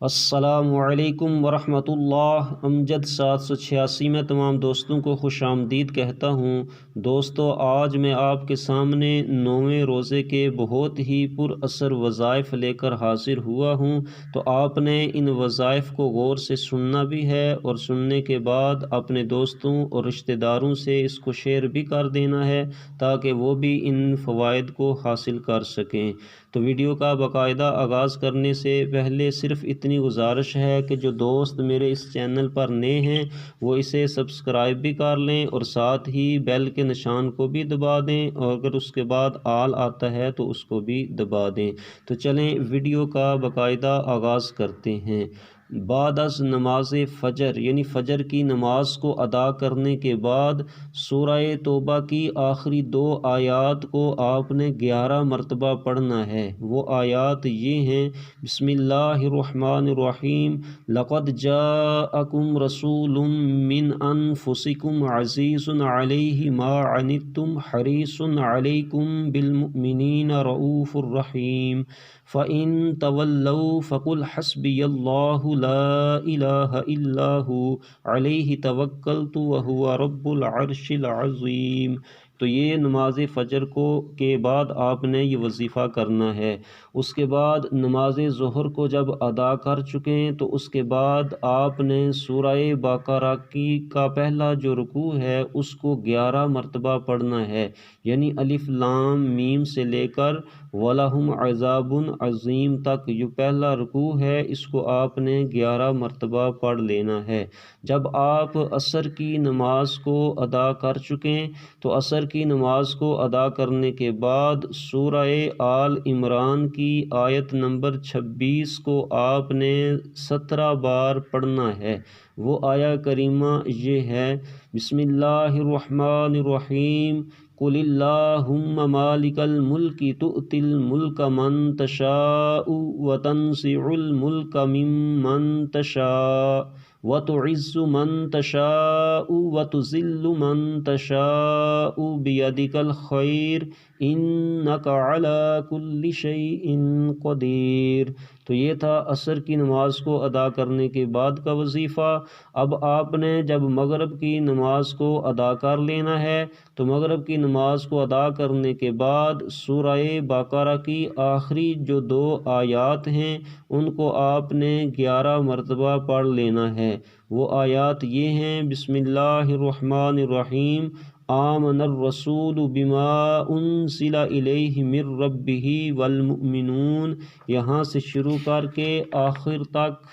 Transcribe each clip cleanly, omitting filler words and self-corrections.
السلام علیکم ورحمۃ اللہ۔ امجد 786 میں تمام دوستوں کو خوش آمدید کہتا ہوں۔ دوستو، آج میں آپ کے سامنے نوویں روزے کے بہت ہی پر اثر وظائف لے کر حاضر ہوا ہوں، تو آپ نے ان وظائف کو غور سے سننا بھی ہے، اور سننے کے بعد اپنے دوستوں اور رشتہ داروں سے اس کو شیئر بھی کر دینا ہے تاکہ وہ بھی ان فوائد کو حاصل کر سکیں۔ تو ویڈیو کا باقاعدہ آغاز کرنے سے پہلے صرف اتنی گزارش ہے کہ جو دوست میرے اس چینل پر نئے ہیں وہ اسے سبسکریب بھی کر لیں، اور ساتھ ہی بیل کے نشان کو بھی دبا دیں، اور اگر اس کے بعد آل آتا ہے تو اس کو بھی دبا دیں۔ تو چلیں ویڈیو کا باقاعدہ آغاز کرتے ہیں۔ بعد از نماز فجر یعنی فجر کی نماز کو ادا کرنے کے بعد سورہ توبہ کی آخری 2 آیات کو آپ نے 11 مرتبہ پڑھنا ہے۔ وہ آیات یہ ہیں: بسم اللہ الرحمن الرحیم، لقد جاءکم رسول من انفسکم عزیز علیہ ما عنتم حریص علیکم بالمؤمنین رؤوف الرحیم، فَإِن تَوَلَّوْا فَقُلْ حَسْبِيَ اللَّهُ لَا إِلَٰهَ إِلَّا هُوَ عَلَيْهِ تَوَكَّلْتُ وَهُوَ رَبُّ الْعَرْشِ الْعَظِيمِ۔ تو یہ نماز فجر کے بعد آپ نے یہ وظیفہ کرنا ہے۔ اس کے بعد نماز ظہر کو جب ادا کر چکیں تو اس کے بعد آپ نے سورہ بقرہ کا پہلا جو رکوع ہے اس کو 11 مرتبہ پڑھنا ہے، یعنی الف لام میم سے لے کر وَلَهُمْ عَذَابٌ عظیم تک جو پہلا رکوع ہے اس کو آپ نے 11 مرتبہ پڑھ لینا ہے۔ جب آپ عصر کی نماز کو ادا کر چکیں تو عصر کی نماز کو ادا کرنے کے بعد سورہ آل عمران کی آیت نمبر 26 کو آپ نے 17 بار پڑھنا ہے۔ وہ آیہ کریمہ یہ ہے: بسم اللہ الرحمن الرحیم، قل اللہم مالک الملک تؤتی الملک من تشاء وتنزع الملک ممن تشاء وتعز من تشاء وتذل من تشاء بیدک الخیر انک علی کل شیء قدیر۔ تو یہ تھا عصر کی نماز کو ادا کرنے کے بعد کا وظیفہ۔ اب آپ نے جب مغرب کی نماز کو ادا کر لینا ہے تو مغرب کی نماز کو ادا کرنے کے بعد سورہ بقرہ کی آخری جو 2 آیات ہیں ان کو آپ نے 11 مرتبہ پڑھ لینا ہے۔ وہ آیات یہ ہیں: بسم اللہ الرحمن الرحیم، آمن الرسول بما انزل الیہ من ربہ والمؤمنون، یہاں سے شروع کر کے آخر تک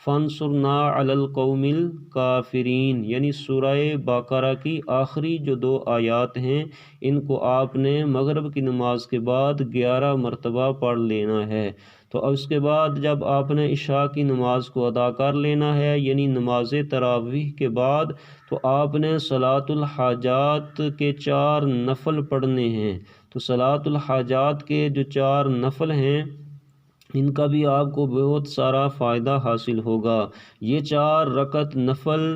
فانصرنا علی القوم الکافرین، یعنی سورہ بقرہ کی آخری جو 2 آیات ہیں ان کو آپ نے مغرب کی نماز کے بعد 11 مرتبہ پڑھ لینا ہے۔ تو اس کے بعد جب آپ نے عشاء کی نماز کو ادا کر لینا ہے یعنی نماز تراویح کے بعد، تو آپ نے صلاۃ الحاجات کے 4 نفل پڑھنے ہیں۔ تو صلاۃ الحاجات کے جو 4 نفل ہیں ان کا بھی آپ کو بہت سارا فائدہ حاصل ہوگا۔ یہ 4 رکعت نفل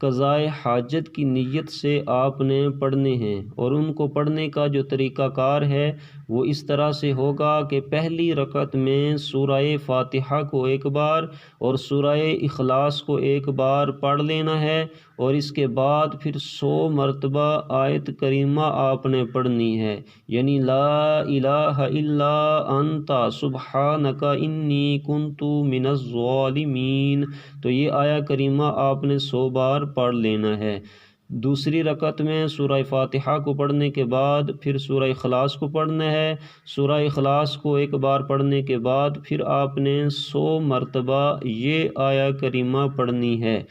قضاء حاجت کی نیت سے آپ نے پڑھنے ہیں، اور ان کو پڑھنے کا جو طریقہ کار ہے وہ اس طرح سے ہوگا کہ پہلی رکعت میں سورہ فاتحہ کو 1 بار اور سورہ اخلاص کو 1 بار پڑھ لینا ہے، اور اس کے بعد پھر 100 مرتبہ آیت کریمہ آپ نے پڑھنی ہے، یعنی لا الہ الا انت سبحانک انی کنت من الظالمین۔ تو یہ آیہ کریمہ آپ نے 100 بار پڑھ لینا ہے۔ دوسری رکعت میں سورہ فاتحہ کو پڑھنے کے بعد پھر سورہ اخلاص کو پڑھنا ہے۔ سورہ اخلاص کو 1 بار پڑھنے کے بعد پھر آپ نے 100 مرتبہ یہ آیہ کریمہ پڑھنی ہے: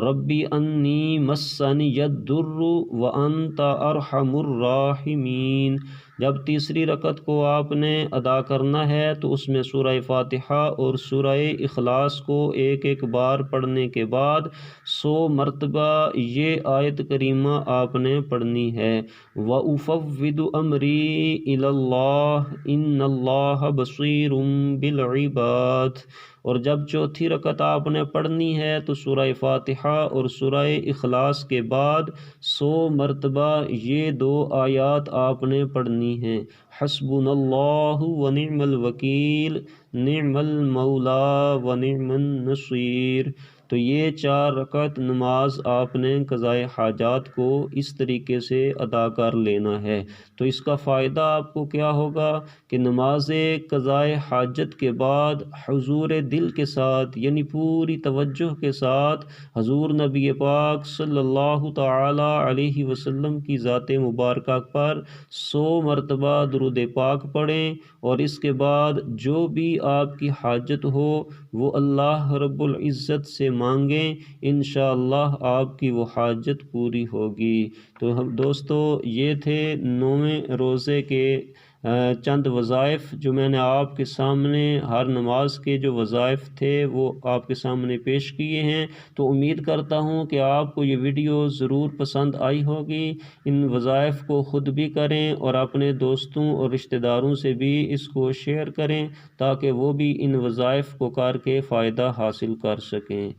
ربی انی مسنی الضر وانت ارحم الراحمین۔ جب تیسری رکعت کو آپ نے ادا کرنا ہے تو اس میں سورہ فاتحہ اور سورہ اخلاص کو 1 بار پڑھنے کے بعد 100 مرتبہ یہ آیت کریمہ آپ نے پڑھنی ہے: وَأُفَوِّضُ أَمْرِي إِلَى اللَّهِ إِنَّ اللَّهَ بَصِيرٌ بِالْعِبَادِ۔ اور جب چوتھی رکعت آپ نے پڑھنی ہے تو سورہ فاتحہ اور سورہ اخلاص کے بعد 100 مرتبہ یہ 2 آیات آپ نے پڑھنی معنی ہیں۔ حسبنا اللہ و نعم الوکیل، نعم المولا و نعم النصیر۔ تو یہ 4 رکعت نماز آپ نے قضاء حاجات کو اس طریقے سے ادا کر لینا ہے۔ تو اس کا فائدہ آپ کو کیا ہوگا کہ نماز قضاء حاجت کے بعد حضور دل کے ساتھ یعنی پوری توجہ کے ساتھ حضور نبی پاک صلی اللہ تعالی علیہ وسلم کی ذات مبارکہ پر 100 مرتبہ درود پاک پڑھیں، اور اس کے بعد جو بھی آپ کی حاجت ہو وہ اللہ رب العزت سے مانگیں، انشاءاللہ آپ کی وہ حاجت پوری ہوگی۔ تو ہم دوستو یہ تھے 9ویں روزے کے چند وظائف جو میں نے آپ کے سامنے ہر نماز کے جو وظائف تھے وہ آپ کے سامنے پیش کیے ہیں۔ تو امید کرتا ہوں کہ آپ کو یہ ویڈیو ضرور پسند آئی ہوگی۔ ان وظائف کو خود بھی کریں اور اپنے دوستوں اور رشتہ داروں سے بھی اس کو شیئر کریں تاکہ وہ بھی ان وظائف کو کر کے فائدہ حاصل کر سکیں۔